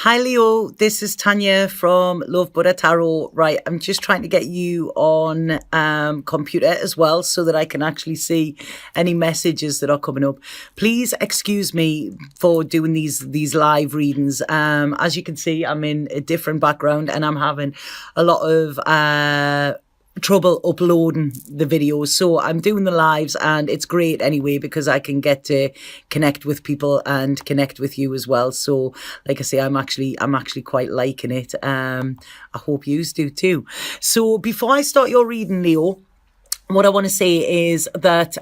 Hi Leo, this is Tanya from Love Buddha Tarot. Right, I'm just trying to get you on computer as well so that I can actually see any messages that are coming up. Please excuse me for doing these live readings. As you can see, I'm in a different background and I'm having a lot of trouble uploading the videos, so I'm doing the lives, and it's great anyway because I can get to connect with people and connect with you as well. So like I say, I'm actually quite liking it. I hope you do too. So before I start your reading, Leo, what I want to say is that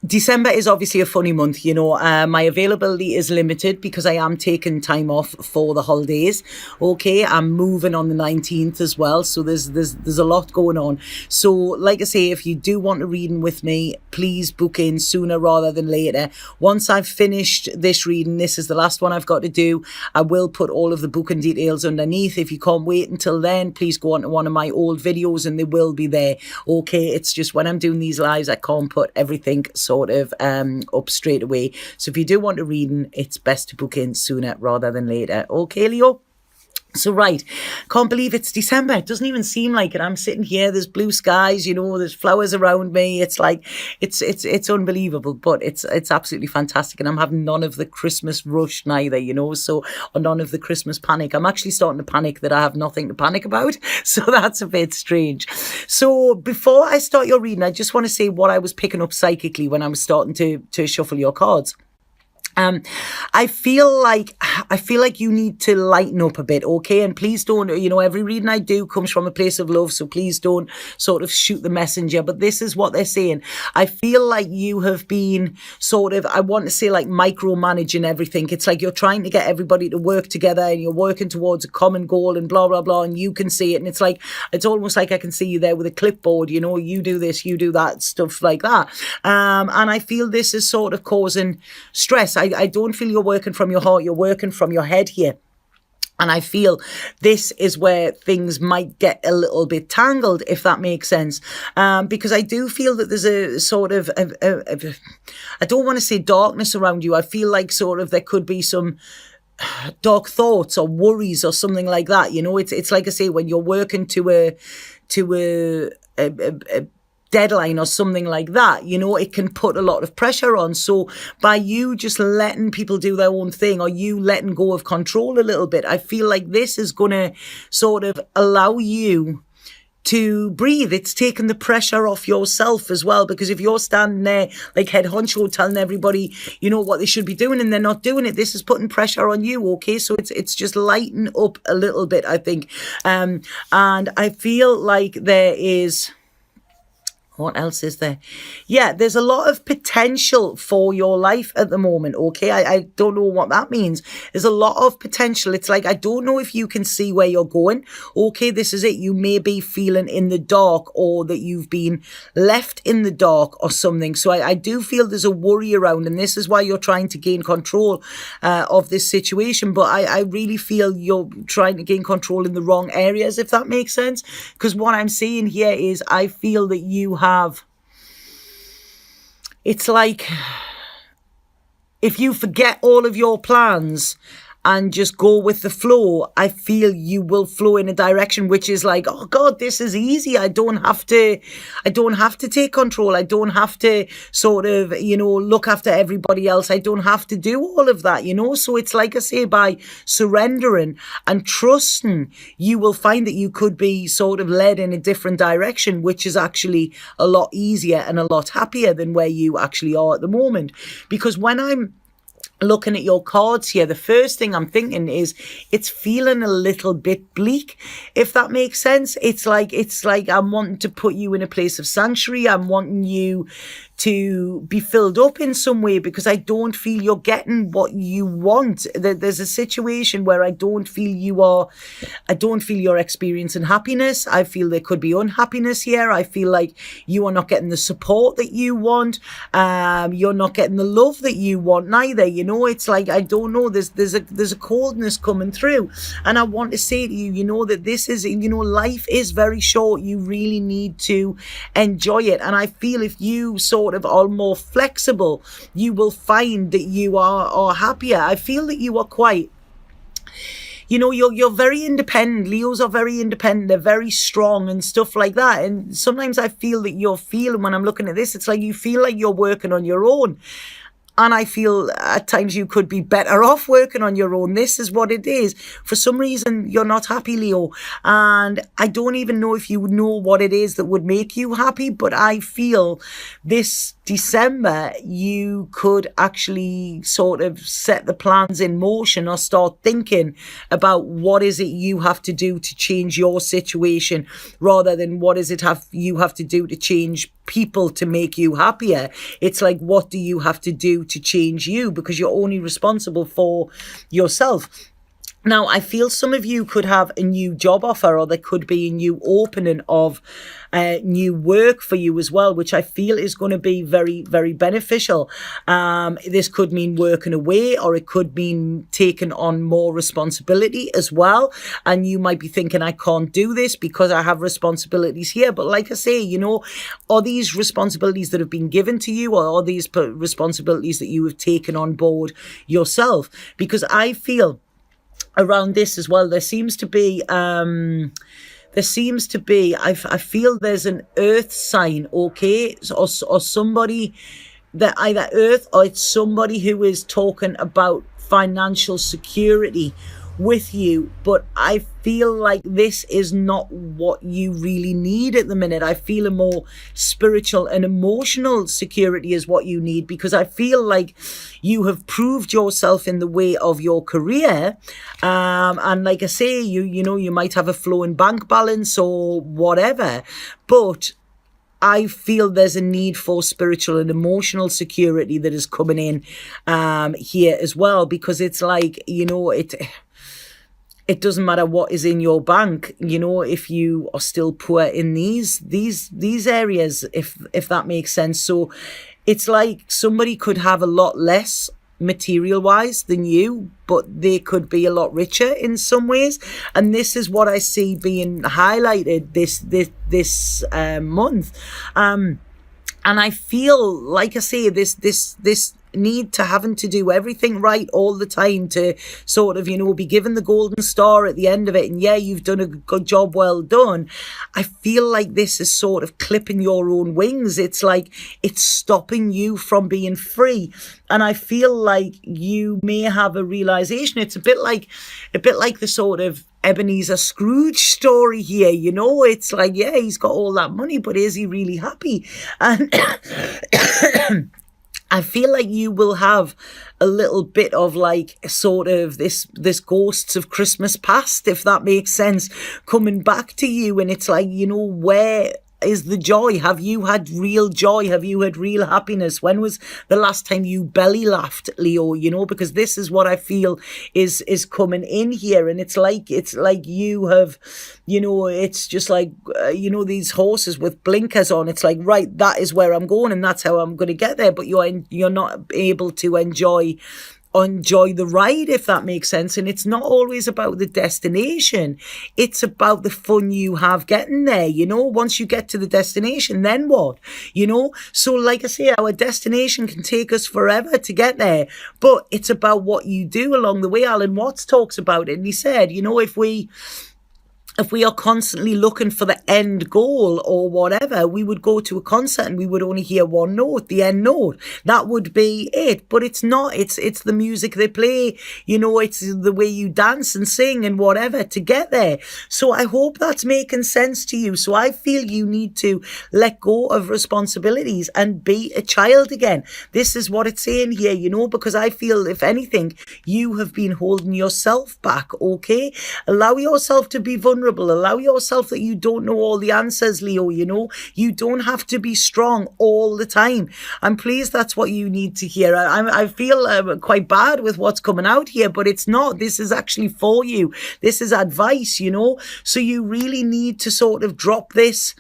December is obviously a funny month, you know. My availability is limited because I am taking time off for the holidays. Okay, I'm moving on the 19th as well, so there's a lot going on. So like I say, if you do want a reading with me, please book in sooner rather than later. Once I've finished this reading, this is the last one I've got to do, I will put all of the booking details underneath. If you can't wait until then, please go on to one of my old videos and they will be there. Okay, it's just when I'm doing these lives, I can't put everything sort of up straight away. So if you do want a reading, it's best to book in sooner rather than later. Okay, Leo? So right, can't believe it's December. It doesn't even seem like it. I'm sitting here, there's blue skies, you know, there's flowers around me. It's like, it's unbelievable, but it's absolutely fantastic. And I'm having none of the Christmas rush neither, you know, so, or none of the Christmas panic. I'm actually starting to panic that I have nothing to panic about. So that's a bit strange. So before I start your reading, I just want to say what I was picking up psychically when I was starting to shuffle your cards. I feel like you need to lighten up a bit, okay? And please don't, you know, every reading I do comes from a place of love, so please don't sort of shoot the messenger. But this is what they're saying. I feel like you have been sort of, I want to say like micromanaging everything. It's like you're trying to get everybody to work together and you're working towards a common goal and blah, blah, blah, and you can see it. And it's like, it's almost like I can see you there with a clipboard, you know, you do this, you do that, stuff like that. And I feel this is sort of causing stress. I don't feel you're working from your heart, you're working from your head here. And I feel this is where things might get a little bit tangled, if that makes sense. Because I do feel that there's a sort of, I don't want to say darkness around you. I feel like sort of there could be some dark thoughts or worries or something like that. You know, it's like I say, when you're working to a deadline or something like that, you know, it can put a lot of pressure on. So by you just letting people do their own thing, or you letting go of control a little bit, I feel like this is going to sort of allow you to breathe. It's taking the pressure off yourself as well, because if you're standing there like head honcho telling everybody, you know, what they should be doing and they're not doing it, this is putting pressure on you. Okay, so it's just lighten up a little bit, I think. And I feel like there is, what else is there? Yeah, there's a lot of potential for your life at the moment, okay? I don't know what that means. There's a lot of potential. It's like, I don't know if you can see where you're going. Okay, this is it. You may be feeling in the dark, or that you've been left in the dark or something. So I do feel there's a worry around, and this is why you're trying to gain control of this situation. But I really feel you're trying to gain control in the wrong areas, if that makes sense. Because what I'm saying here is, I feel that you have, it's like if you forget all of your plans and just go with the flow, I feel you will flow in a direction which is like, oh God, this is easy. I don't have to take control. I don't have to sort of, you know, look after everybody else. I don't have to do all of that, you know. So it's like I say, by surrendering and trusting, you will find that you could be sort of led in a different direction, which is actually a lot easier and a lot happier than where you actually are at the moment. Because when I'm looking at your cards here, the first thing I'm thinking is it's feeling a little bit bleak, if that makes sense. It's like I'm wanting to put you in a place of sanctuary. I'm wanting you to be filled up in some way, because I don't feel you're getting what you want. There's a situation where I don't feel you're experiencing happiness. I feel there could be unhappiness here. I feel like you are not getting the support that you want. You're not getting the love that you want neither. You know, it's like, I don't know, there's a coldness coming through. And I want to say to you, you know, that this is, you know, life is very short. You really need to enjoy it. And I feel if you sort of are more flexible, you will find that you are happier. I feel that you are quite you know, you're very independent. Leos are very independent. They're very strong and stuff like that. And sometimes I feel that you're feeling, when I'm looking at this, it's like you feel like you're working on your own. And I feel at times you could be better off working on your own. This is what it is. For some reason, you're not happy, Leo. And I don't even know if you know what it is that would make you happy. But I feel this December, you could actually sort of set the plans in motion or start thinking about what is it you have to do to change your situation, rather than what is it you have to do to change people to make you happier. It's like, what do you have to do to change you? Because you're only responsible for yourself. Now, I feel some of you could have a new job offer, or there could be a new opening of new work for you as well, which I feel is going to be very, very beneficial. This could mean working away, or it could mean taking on more responsibility as well. And you might be thinking, I can't do this because I have responsibilities here. But like I say, you know, are these responsibilities that have been given to you, or are these responsibilities that you have taken on board yourself? Because I feel around this as well, I feel there's an earth sign, okay, or somebody that either earth, or it's somebody who is talking about financial security with you. But I feel like this is not what you really need at the minute. I feel a more spiritual and emotional security is what you need, because I feel like you have proved yourself in the way of your career. And like I say, you know, you might have a flowing bank balance or whatever, but I feel there's a need for spiritual and emotional security that is coming in here as well, because it's like, you know, it doesn't matter what is in your bank, you know, if you are still poor in these areas, if that makes sense. So it's like somebody could have a lot less material wise than you, but they could be a lot richer in some ways. And this is what I see being highlighted this month. And I feel, like I say, this need to having to do everything right all the time to sort of, you know, be given the golden star at the end of it, and yeah, you've done a good job, well done. I feel like this is sort of clipping your own wings. It's like it's stopping you from being free. And I feel like you may have a realization. It's a bit like the sort of Ebenezer Scrooge story here, you know. It's like, yeah, he's got all that money, but is he really happy? And I feel like you will have a little bit of like sort of this ghosts of Christmas past, if that makes sense, coming back to you. And it's like, you know, where is the joy? Have you had real joy? Have you had real happiness? When was the last time you belly laughed, Leo? You know, because this is what I feel is coming in here. And it's like you have, you know, it's just like, you know, these horses with blinkers on. It's like, right, that is where I'm going and that's how I'm going to get there. But you're not able to enjoy the ride, if that makes sense. And it's not always about the destination, it's about the fun you have getting there. You know, once you get to the destination, then what? You know, so like I say, our destination can take us forever to get there, but it's about what you do along the way. Alan Watts talks about it, and he said, you know, if we are constantly looking for the end goal or whatever, we would go to a concert and we would only hear one note, the end note. That would be it. But it's not. It's the music they play. You know, it's the way you dance and sing and whatever to get there. So I hope that's making sense to you. So I feel you need to let go of responsibilities and be a child again. This is what it's saying here, you know, because I feel, if anything, you have been holding yourself back, okay? Allow yourself to be vulnerable. Allow yourself that you don't know all the answers, Leo, you know. You don't have to be strong all the time. I'm pleased that's what you need to hear. I feel quite bad with what's coming out here, but it's not. This is actually for you. This is advice, you know. So you really need to sort of drop this,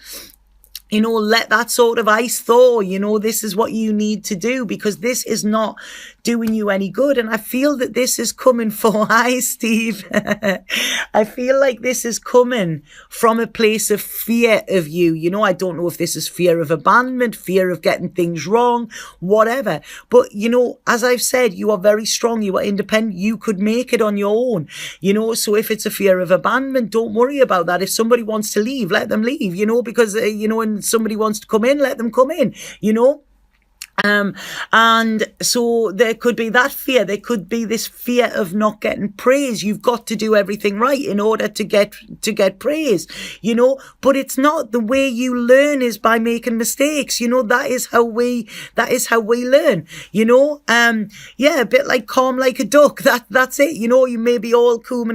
you know, let that sort of ice thaw, you know. This is what you need to do, because this is not doing you any good. And I feel that this is coming for, hi, Steve. I feel like this is coming from a place of fear of you. You know, I don't know if this is fear of abandonment, fear of getting things wrong, whatever. But, you know, as I've said, you are very strong. You are independent. You could make it on your own, you know. So if it's a fear of abandonment, don't worry about that. If somebody wants to leave, let them leave, you know, because, you know, and somebody wants to come in, let them come in, you know. And so there could be that fear. There could be this fear of not getting praise. You've got to do everything right in order to get praise, you know, but it's not. The way you learn is by making mistakes. You know, that is how we learn, you know. Yeah, a bit like calm like a duck. That's it. You know, you may be all calm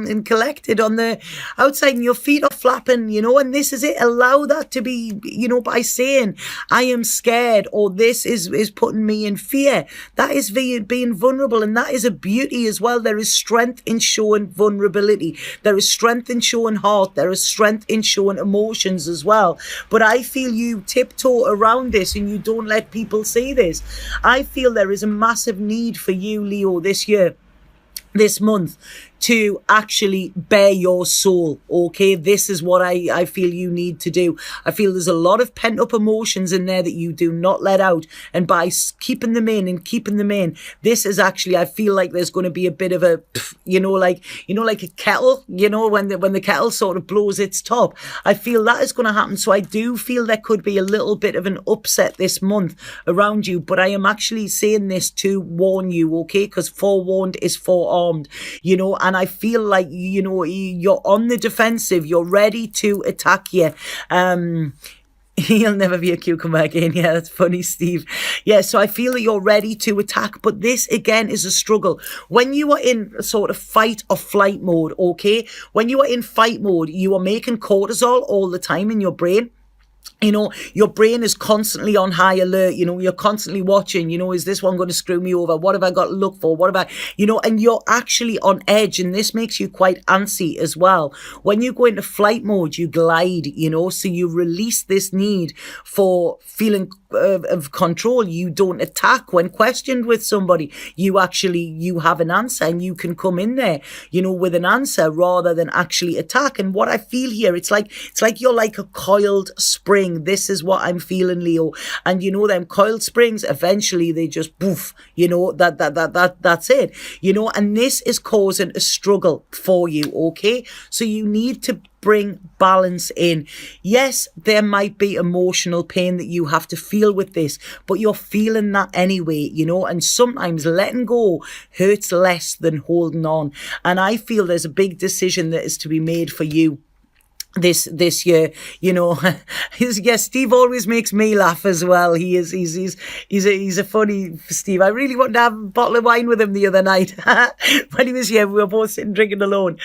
and collected on the outside and your feet are flapping, you know, and this is it. Allow that to be, you know, by saying, I am scared, or this is putting me in fear. That is being vulnerable, and that is a beauty as well. There is strength in showing vulnerability. There is strength in showing heart. There is strength in showing emotions as well. But I feel you tiptoe around this and you don't let people see this. I feel there is a massive need for you, Leo, this year, this month, to actually bare your soul. Okay, this is what I feel you need to do. I feel there's a lot of pent up emotions in there that you do not let out, and by keeping them in, this is actually, I feel like there's going to be a bit of a, like a kettle, you know, when the kettle sort of blows its top. I feel that is going to happen. So I do feel there could be a little bit of an upset this month around you, but I am actually saying this to warn you, okay, because forewarned is forearmed, you know. And I feel like, you know, you're on the defensive. You're ready to attack you. He'll never be a cucumber again. Yeah, that's funny, Steve. Yeah, so I feel that you're ready to attack. But this, again, is a struggle. When you are in a sort of fight or flight mode, okay? When you are in fight mode, you are making cortisol all the time in your brain. You know, your brain is constantly on high alert. You know, you're constantly watching, you know, is this one going to screw me over? What have I got to look for? What have I, you know, and you're actually on edge, and this makes you quite antsy as well. When you go into flight mode, you glide, you know, so you release this need for feeling of control. You don't attack when questioned with somebody. You have an answer, and you can come in there, you know, with an answer rather than actually attack. And what I feel here, it's like you're like a coiled spring. This is what I'm feeling, Leo. And you know, them coiled springs, eventually they just poof, you know, that's it, you know. And this is causing a struggle for you, okay? So you need to bring balance in. Yes, there might be emotional pain that you have to feel with this, but you're feeling that anyway, you know, and sometimes letting go hurts less than holding on. And I feel there's a big decision that is to be made for you this year, you know. Yes, Steve always makes me laugh as well. He's a funny Steve. I really wanted to have a bottle of wine with him the other night when he was here. We were both sitting drinking alone.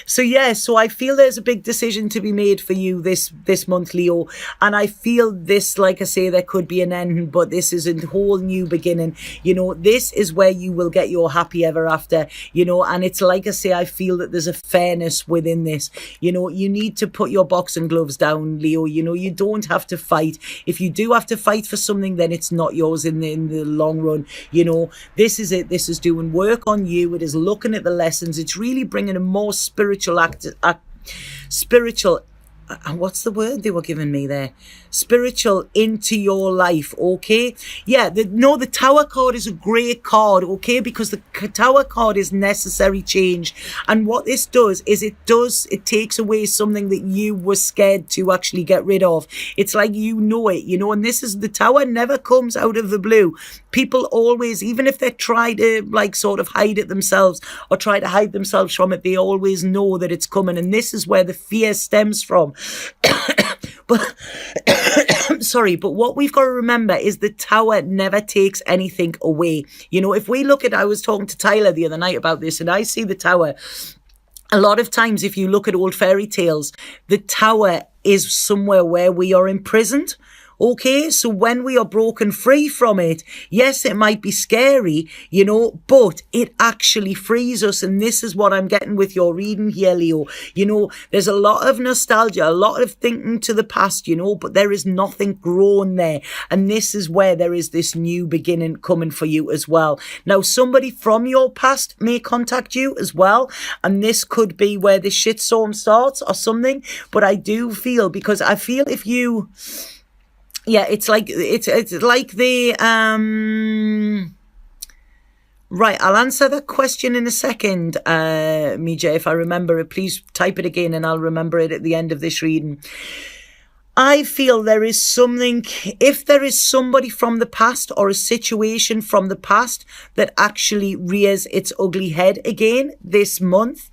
So yeah, so I feel there's a big decision to be made for you this month, Leo. And I feel this, like I say, there could be an end, but this is a whole new beginning. You know, this is where you will get your happy ever after, you know. And it's like I say, I feel that there's a fairness within this. You know, you need to put your boxing gloves down, Leo. You know, you don't have to fight. If you do have to fight for something, then it's not yours in the long run. You know, this is it. This is doing work on you. It is looking at the lessons. It's really bringing a more spiritual what's the word they were giving me there? Spiritual into your life, okay? Yeah, the Tower card is a great card, okay? Because the Tower card is necessary change. And what this does is it takes away something that you were scared to actually get rid of. It's like, you know it, you know, and this is, the Tower never comes out of the blue. People always, even if they try to like sort of hide it themselves or try to hide themselves from it, they always know that it's coming. And this is where the fear stems from. But sorry, but what we've got to remember is the Tower never takes anything away. You know, if we look at, I was talking to Tyler the other night about this, and I see the Tower. A lot of times, if you look at old fairy tales, the Tower is somewhere where we are imprisoned. Okay, so when we are broken free from it, yes, it might be scary, you know, but it actually frees us. And this is what I'm getting with your reading here, Leo. You know, there's a lot of nostalgia, a lot of thinking to the past, you know, but there is nothing grown there. And this is where there is this new beginning coming for you as well. Now, somebody from your past may contact you as well. And this could be where the shitstorm starts or something. But I do feel, because I feel if you, yeah, it's like the right, I'll answer that question in a second, Mija. If I remember it, please type it again and I'll remember it at the end of this reading. I feel there is something, if there is somebody from the past or a situation from the past that actually rears its ugly head again this month,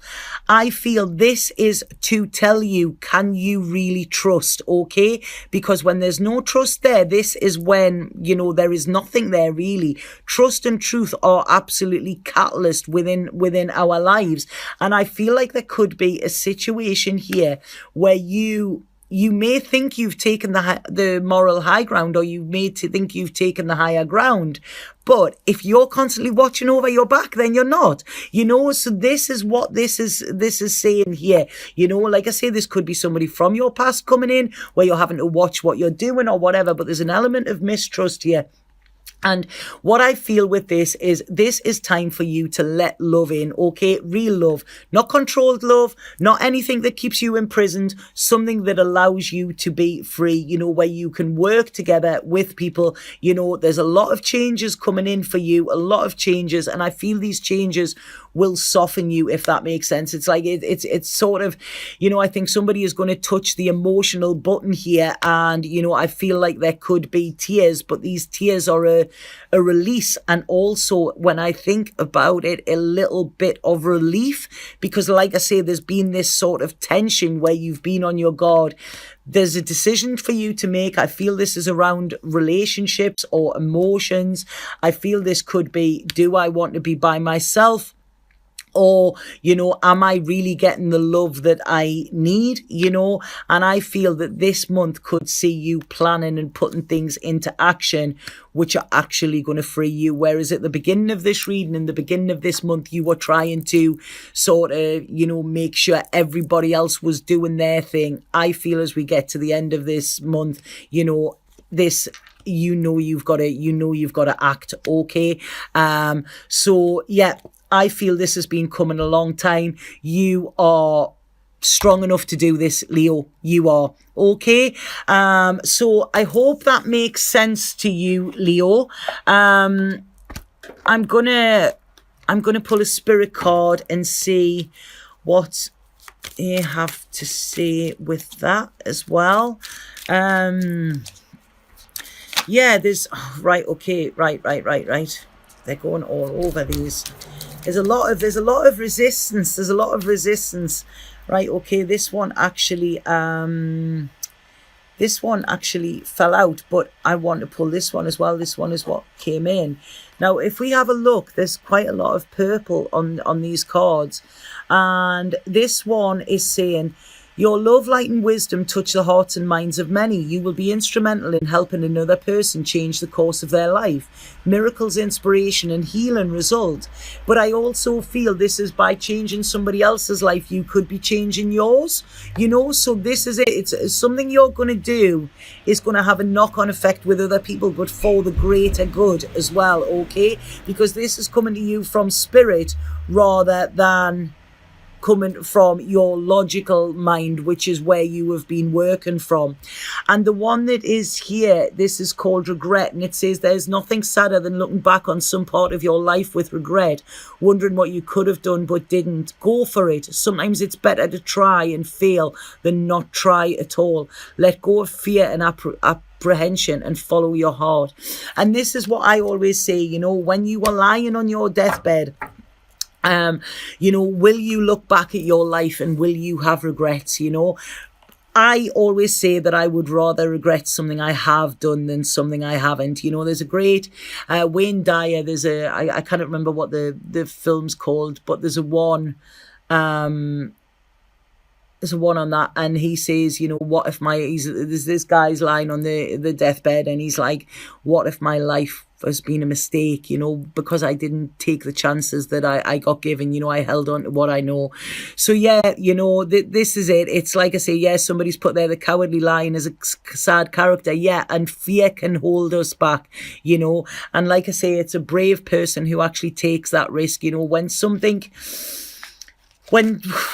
I feel this is to tell you, can you really trust, okay? Because when there's no trust there, this is when, you know, there is nothing there really. Trust and truth are absolutely catalyst within our lives. And I feel like there could be a situation here where you may think you've taken the moral high ground, or you may think you've taken the higher ground. But if you're constantly watching over your back, then you're not, you know. So this is what this is saying here. You know, like I say, this could be somebody from your past coming in where you're having to watch what you're doing or whatever. But there's an element of mistrust here. And what I feel with this is time for you to let love in, okay? Real love, not controlled love, not anything that keeps you imprisoned, something that allows you to be free, you know, where you can work together with people. You know, there's a lot of changes coming in for you, a lot of changes, and I feel these changes will soften you, if that makes sense. It's like it's sort of, you know, I think somebody is going to touch the emotional button here, and you know, I feel like there could be tears, but these tears are a release, and also when I think about it, a little bit of relief, because like I say, there's been this sort of tension where you've been on your guard. There's a decision for you to make. I feel this is around relationships or emotions. I feel this could be, do I want to be by myself? Or, you know, am I really getting the love that I need, you know? And I feel that this month could see you planning and putting things into action, which are actually going to free you. Whereas at the beginning of this reading, in the beginning of this month, you were trying to sort of, you know, make sure everybody else was doing their thing. I feel as we get to the end of this month, you know, you've got to act, okay? So yeah, I feel this has been coming a long time. You are strong enough to do this, Leo. You are, okay? So I hope that makes sense to you, Leo. I'm gonna pull a spirit card and see what you have to say with that as well. Yeah, there's right. Okay, right. They're going all over these. There's a lot of resistance. There's a lot of resistance. Right, okay, this one actually fell out, but I want to pull this one as well. This one is what came in. Now, if we have a look, there's quite a lot of purple on these cards. And this one is saying, your love, light and wisdom touch the hearts and minds of many. You will be instrumental in helping another person change the course of their life. Miracles, inspiration and healing result. But I also feel this is by changing somebody else's life, you could be changing yours. You know, so this is it. It's something you're going to do is going to have a knock-on effect with other people, but for the greater good as well, okay? Because this is coming to you from spirit rather than coming from your logical mind, which is where you have been working from. And the one that is here, this is called regret, and it says there's nothing sadder than looking back on some part of your life with regret, wondering what you could have done but didn't. Go for it. Sometimes it's better to try and fail than not try at all. Let go of fear and apprehension and follow your heart. And this is what I always say, you know, when you are lying on your deathbed, you know, will you look back at your life and will you have regrets? You know, I always say that I would rather regret something I have done than something I haven't. You know, there's a great Wayne Dyer, I can't remember what the film's called, but there's a one there's a 1 on that, and he says, you know, what if there's this guy's lying on the deathbed, and he's like, what if my life has been a mistake, you know, because I didn't take the chances that I got given, you know, I held on to what I know. So yeah, you know, this is it. It's like I say, yeah, somebody's put there the Cowardly Lion as a sad character, yeah, and fear can hold us back, you know, and like I say, it's a brave person who actually takes that risk, you know, when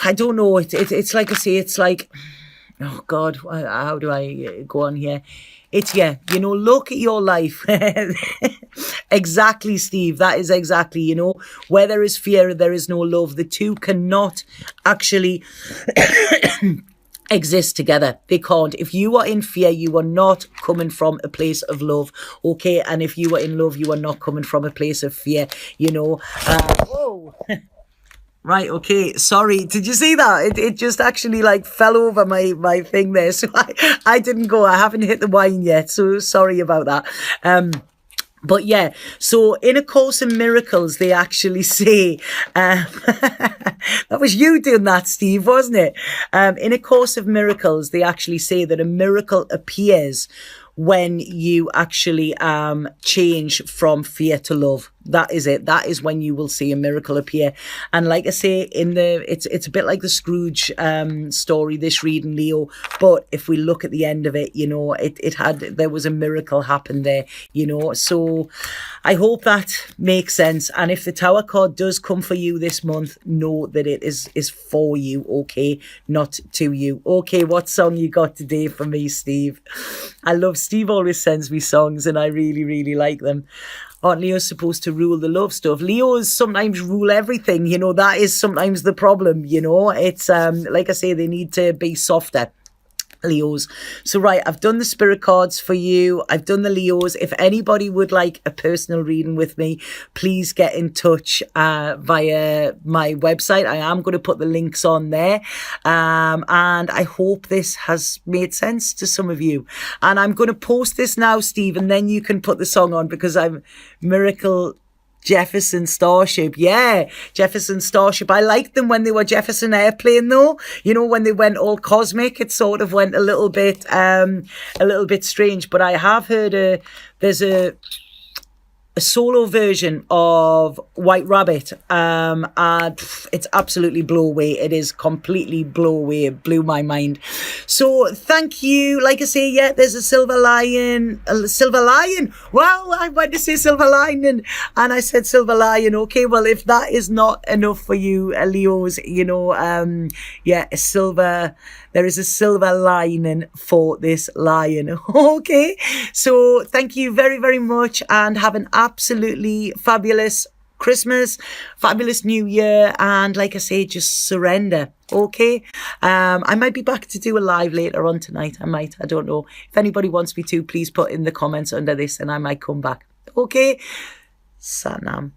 I don't know, it's like I say, it's like, oh God, how do I go on here? It's, yeah, you know, look at your life. Exactly, Steve. That is exactly, you know, where there is fear, there is no love. The two cannot actually exist together. They can't. If you are in fear, you are not coming from a place of love, okay? And if you are in love, you are not coming from a place of fear, you know. Whoa. Right, okay, sorry. Did you see that? It just actually like fell over my thing there. So I didn't go. I haven't hit the wine yet. So sorry about that. But yeah, so in A Course in Miracles, they actually say, that was you doing that, Steve, wasn't it? In A Course of Miracles, they actually say that a miracle appears when you actually change from fear to love. That is it. That is when you will see a miracle appear. And like I say, it's a bit like the Scrooge story, this reading, Leo. But if we look at the end of it, you know, there was a miracle happen there, you know. So I hope that makes sense. And if the Tower card does come for you this month, know that it is for you, okay, not to you. Okay, what song you got today for me, Steve? I love Steve always sends me songs, and I really, really like them. Aren't Leos supposed to rule the love stuff? Leos sometimes rule everything, you know. That is sometimes the problem, you know. It's like I say, they need to be softer, Leos. So right, I've done the spirit cards for you. I've done the Leos. If anybody would like a personal reading with me, please get in touch via my website. I am going to put the links on there. And I hope this has made sense to some of you. And I'm going to post this now, Steve, and then you can put the song on, because I'm Miracle Jefferson Starship. Yeah, Jefferson Starship. I liked them when they were Jefferson Airplane, though. You know, when they went all cosmic, it sort of went a little bit strange. But I have heard there's a solo version of White Rabbit, and it's absolutely blow away. It is completely blow away. It blew my mind. So thank you. Like I say, yeah, there's a silver lion. Well, I wanted to say silver lining, and I said silver lion. Okay, well, if that is not enough for you, Leos, you know, yeah, there is a silver lining for this lion. Okay, so thank you very, very much, and have an absolutely fabulous Christmas, fabulous New Year, and like I say, just surrender. Okay, I might be back to do a live later on tonight. I don't know. If anybody wants me to, please put in the comments under this, and I might come back. Okay, Satnam.